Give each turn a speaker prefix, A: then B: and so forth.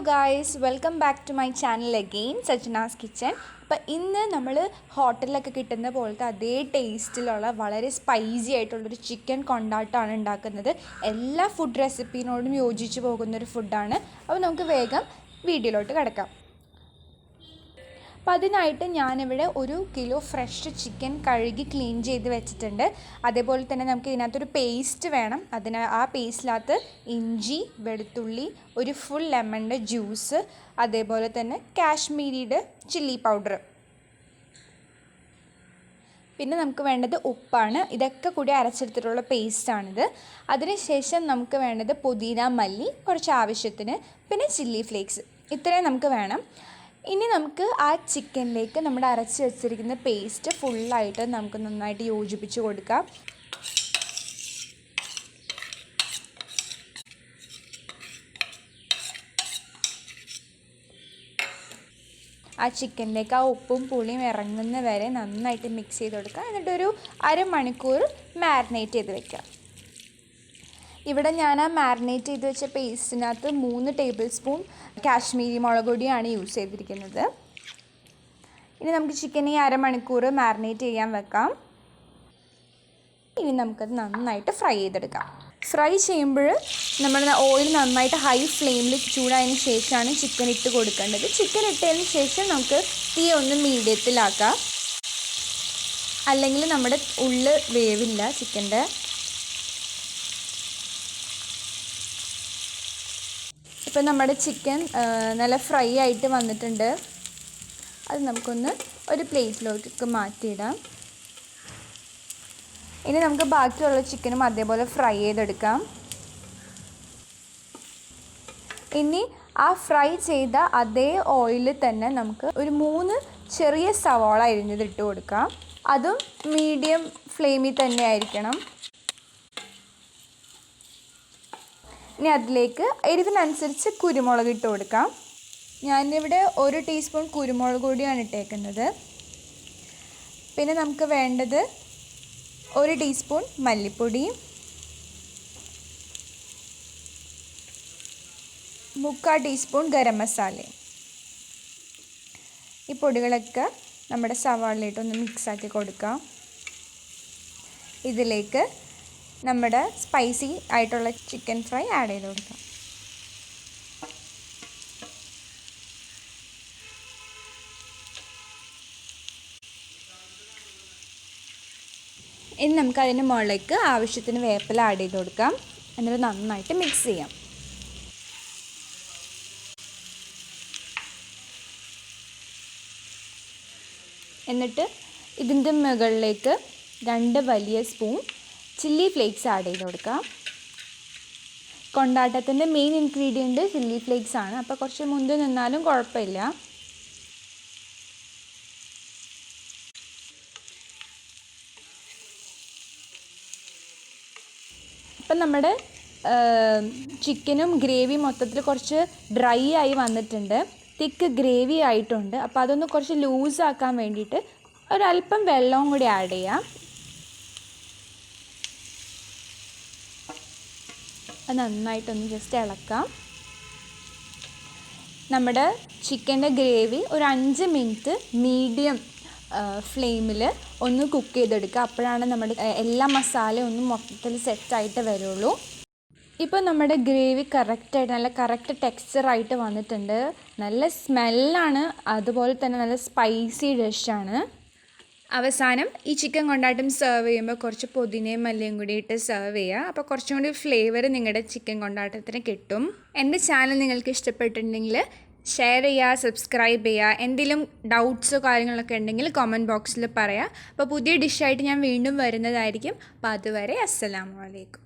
A: guys, welcome back to my channel again, Sajnas Kitchen. അപ്പോൾ ഇന്ന് നമ്മൾ ഹോട്ടലിലൊക്കെ കിട്ടുന്ന പോലത്തെ അതേ ടേസ്റ്റിലുള്ള വളരെ സ്പൈസി ആയിട്ടുള്ളൊരു ചിക്കൻ കൊണ്ടാട്ടമാണ് ഉണ്ടാക്കുന്നത്. എല്ലാ ഫുഡ് റെസിപ്പിനോടും യോജിച്ച് പോകുന്നൊരു ഫുഡാണ്. അപ്പോൾ നമുക്ക് വേഗം വീഡിയോയിലോട്ട് കിടക്കാം. അപ്പോൾ അതിനായിട്ട് ഞാനിവിടെ 1 കിലോ ഫ്രഷ് ചിക്കൻ കഴുകി ക്ലീൻ ചെയ്ത് വെച്ചിട്ടുണ്ട്. അതേപോലെ തന്നെ നമുക്ക് ഇതിനകത്തൊരു പേസ്റ്റ് വേണം. ആ പേസ്റ്റിനകത്ത് ഇഞ്ചി, വെളുത്തുള്ളി, ഒരു ഫുൾ ലെമണിൻ്റെ ജ്യൂസ്, അതേപോലെ തന്നെ കാശ്മീരിയുടെ ചില്ലി പൗഡർ, പിന്നെ നമുക്ക് വേണ്ടത് ഉപ്പാണ്. ഇതൊക്കെ കൂടി അരച്ചെടുത്തിട്ടുള്ള പേസ്റ്റാണിത്. അതിനുശേഷം നമുക്ക് വേണ്ടത് പുതിന, മല്ലി, കുറച്ച് ആവശ്യത്തിന്, പിന്നെ ചില്ലി ഫ്ലേക്സ്. ഇത്രയും നമുക്ക് വേണം. ഇനി നമുക്ക് ആ ചിക്കനിലേക്ക് നമ്മുടെ അരച്ച് വെച്ചിരിക്കുന്ന പേസ്റ്റ് ഫുള്ളായിട്ട് നമുക്ക് നന്നായിട്ട് യോജിപ്പിച്ച് കൊടുക്കാം. ആ ചിക്കനിലേക്ക് ആ ഉപ്പും പുളിയും ഇറങ്ങുന്ന വരെ നന്നായിട്ട് മിക്സ് ചെയ്ത് കൊടുക്കുക. എന്നിട്ടൊരു അരമണിക്കൂർ മാരിനേറ്റ് ചെയ്ത് വെക്കാം. ഇവിടെ ഞാൻ ആ മാരിനേറ്റ് ചെയ്ത് വെച്ച പേസ്റ്റിനകത്ത് 3 ടേബിൾ സ്പൂൺ കാശ്മീരി മുളക് പൊടിയാണ് യൂസ് ചെയ്തിരിക്കുന്നത്. ഇനി നമുക്ക് ചിക്കൻ ഈ അരമണിക്കൂർ മാരിനേറ്റ് ചെയ്യാൻ വെക്കാം. ഇനി നമുക്കത് നന്നായിട്ട് ഫ്രൈ ചെയ്തെടുക്കാം. ഫ്രൈ ചെയ്യുമ്പോൾ നമ്മൾ ഓയിൽ നന്നായിട്ട് ഹൈ ഫ്ലെയിമിൽ ചൂടായതിന് ശേഷമാണ് ചിക്കൻ ഇട്ട് കൊടുക്കേണ്ടത്. ചിക്കൻ ഇട്ടതിന് ശേഷം നമുക്ക് തീ ഒന്ന് മീഡിയത്തിലാക്കാം, അല്ലെങ്കിൽ നമ്മുടെ ഉള്ളിൽ വേവില്ല ചിക്കൻ്റെ. ഇപ്പോൾ നമ്മുടെ ചിക്കൻ നല്ല ഫ്രൈ ആയിട്ട് വന്നിട്ടുണ്ട്. അത് നമുക്കൊന്ന് ഒരു പ്ലേറ്റിലേക്ക് മാറ്റിയിടാം. ഇനി നമുക്ക് ബാക്കിയുള്ള ചിക്കനും അതേപോലെ ഫ്രൈ ചെയ്തെടുക്കാം. ഇനി ആ ഫ്രൈ ചെയ്ത അതേ ഓയിലിൽ തന്നെ നമുക്ക് ഒരു 3 ചെറിയ സവാള അരിഞ്ഞത് ഇട്ട് കൊടുക്കാം. അതും മീഡിയം ഫ്ലെയിമിൽ തന്നെ ആയിരിക്കണം. ഇനി അതിലേക്ക് എരിവിനനുസരിച്ച് കുരുമുളക് ഇട്ട് കൊടുക്കാം. ഞാനിവിടെ 1 ടീസ്പൂൺ കുരുമുളക് പൊടിയാണ് ഇട്ടേക്കുന്നത്. പിന്നെ നമുക്ക് വേണ്ടത് 1 ടീസ്പൂൺ മല്ലിപ്പൊടി, 1/4 ടീസ്പൂൺ ഗരം മസാലയും. ഈ പൊടികളൊക്കെ നമ്മുടെ സവാളയിട്ടൊന്ന് മിക്സാക്കി കൊടുക്കാം. ഇതിലേക്ക് നമ്മുടെ സ്പൈസി ആയിട്ടുള്ള ചിക്കൻ ഫ്രൈ ആഡ് ചെയ്ത് കൊടുക്കാം. ഇനി നമുക്ക് അതിൻ്റെ മുകളിലേക്ക് ആവശ്യത്തിന് വേപ്പില ആഡ് ചെയ്ത് കൊടുക്കാം. എന്നിട്ട് നന്നായിട്ട് മിക്സ് ചെയ്യാം. എന്നിട്ട് ഇതിൻ്റെ മുകളിലേക്ക് 2 വലിയ സ്പൂൺ ചില്ലി ഫ്ലേക്സ് ആഡ് ചെയ്ത് കൊടുക്കാം. കൊണ്ടാട്ടത്തിൻ്റെ മെയിൻ ഇൻഗ്രീഡിയൻറ്റ് ചില്ലി ഫ്ലേക്സ് ആണ്. അപ്പോൾ കുറച്ച് മുന്തി നിന്നാലും കുഴപ്പമില്ല. ഇപ്പം നമ്മുടെ ചിക്കനും ഗ്രേവി മൊത്തത്തിൽ കുറച്ച് ഡ്രൈ ആയി വന്നിട്ടുണ്ട്. തിക്ക് ഗ്രേവി ആയിട്ടുണ്ട്. അപ്പോൾ അതൊന്ന് കുറച്ച് ലൂസാക്കാൻ വേണ്ടിയിട്ട് ഒരല്പം വെള്ളവും കൂടി ആഡ് ചെയ്യാം. അത് നന്നായിട്ടൊന്ന് ജസ്റ്റ് ഇളക്കാം. നമ്മുടെ ചിക്കൻ്റെ ഗ്രേവി ഒരു 5 മിനിറ്റ് മീഡിയം ഫ്ലെയിമിൽ ഒന്ന് കുക്ക് ചെയ്തെടുക്കുക. അപ്പോഴാണ് നമ്മുടെ എല്ലാ മസാലയും ഒന്ന് മൊത്തത്തിൽ സെറ്റായിട്ട് വരുള്ളൂ. ഇപ്പോൾ നമ്മുടെ ഗ്രേവി കറക്റ്റായിട്ട് നല്ല കറക്റ്റ് ടെക്സ്ചറായിട്ട് വന്നിട്ടുണ്ട്. നല്ല സ്മെല്ലാണ്, അതുപോലെ തന്നെ നല്ല സ്പൈസി ഡിഷാണ്. അവസാനം ഈ ചിക്കൻ കൊണ്ടാട്ടം സെർവ് ചെയ്യുമ്പോൾ കുറച്ച് പുതിനയും മല്ലിയും കൂടി ഇട്ട് സെർവ് ചെയ്യുക. അപ്പോൾ കുറച്ചും കൂടി ഫ്ലേവർ നിങ്ങളുടെ ചിക്കൻ കൊണ്ടാട്ടത്തിന് കിട്ടും. എൻ്റെ ചാനൽ നിങ്ങൾക്ക് ഇഷ്ടപ്പെട്ടിട്ടുണ്ടെങ്കിൽ ഷെയർ ചെയ്യുക, സബ്സ്ക്രൈബ് ചെയ്യുക. എന്തെങ്കിലും ഡൗട്ട്സോ കാര്യങ്ങളൊക്കെ ഉണ്ടെങ്കിൽ കമൻറ്റ് ബോക്സിൽ പറയുക. അപ്പോൾ പുതിയ ഡിഷായിട്ട് ഞാൻ വീണ്ടും വരുന്നതായിരിക്കും. അപ്പോൾ അതുവരെ അസ്സലാമു അലൈക്കും.